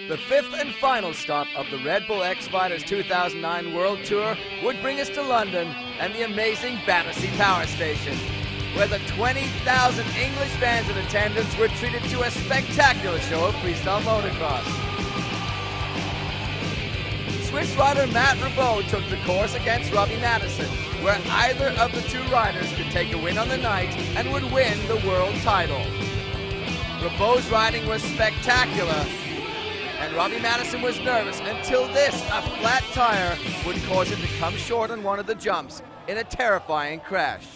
The fifth and final stop of the Red Bull X Fighters 2009 World Tour would bring us to London and the amazing Battersea Power Station, where the 20,000 English fans in attendance were treated to a spectacular show of freestyle motocross. Swiss rider Matt Redbull took the course against Robbie Madison, where either of the two riders could take a win on the night and would win the world title. Redbull's riding was spectacular, and Robbie Madison was nervous until this, a flat tire, would cause him to come short on one of the jumps in a terrifying crash.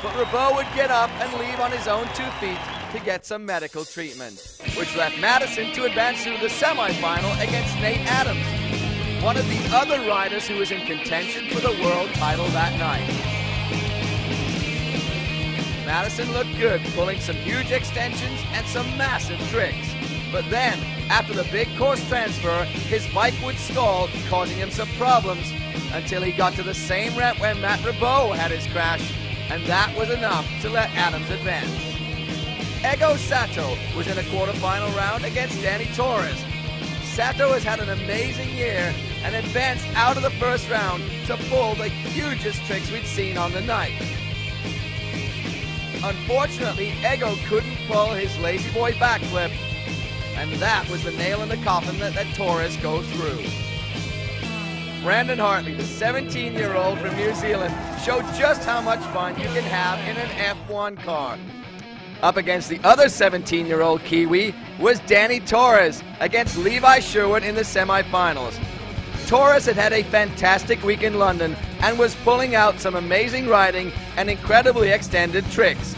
But Redbull would get up and leave on his own 2 feet to get some medical treatment, which left Madison to advance through the semi-final against Nate Adams, one of the other riders who was in contention for the world title that night. Madison looked good, pulling some huge extensions and some massive tricks. But then, after the big course transfer, his bike would stall, causing him some problems until he got to the same ramp where Matt Redbull had his crash, and that was enough to let Adams advance. Ego Sato was in a quarterfinal round against Danny Torres. Sato has had an amazing year and advanced out of the first round to pull the hugest tricks we'd seen on the night. Unfortunately, Ego couldn't pull his lazy boy backflip, and that was the nail in the coffin that let Torres go through. Brandon Hartley, the 17-year-old from New Zealand, showed just how much fun you can have in an F1 car. Up against the other 17-year-old Kiwi was Danny Torres against Levi Sherwood in the semifinals. Torres had had a fantastic week in London and was pulling out some amazing riding and incredibly extended tricks.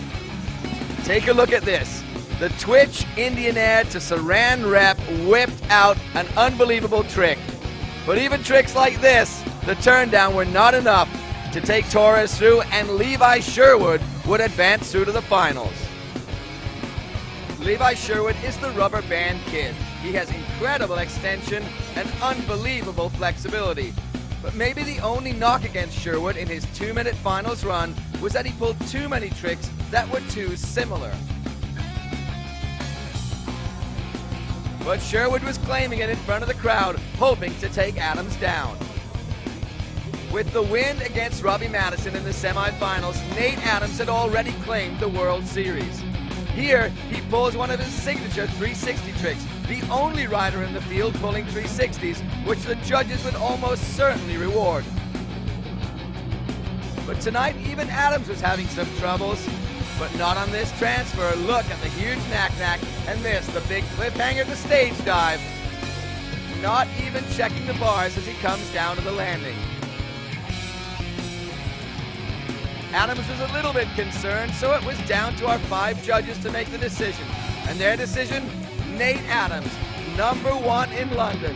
Take a look at this. The Twitch Indian Air to Saran Wrap whipped out an unbelievable trick. But even tricks like this, the turn down, were not enough to take Torres through, and Levi Sherwood would advance through to the finals. Levi Sherwood is the rubber band kid. He has incredible extension and unbelievable flexibility. But maybe the only knock against Sherwood in his 2-minute finals run was that he pulled too many tricks that were too similar. But Sherwood was claiming it in front of the crowd, hoping to take Adams down. With the win against Robbie Madison in the semifinals, Nate Adams had already claimed the World Series. Here, he pulls one of his signature 360 tricks, the only rider in the field pulling 360s, which the judges would almost certainly reward. But tonight, even Adams was having some troubles. But not on this transfer. Look at the huge knack-knack, and this, the big cliffhanger to stage dive. Not even checking the bars as he comes down to the landing. Adams was a little bit concerned, so it was down to our 5 judges to make the decision. And their decision, Nate Adams, #1 in London.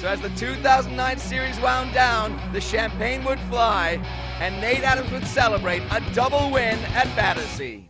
So as the 2009 series wound down, the champagne would fly, and Nate Adams would celebrate a double win at Battersea.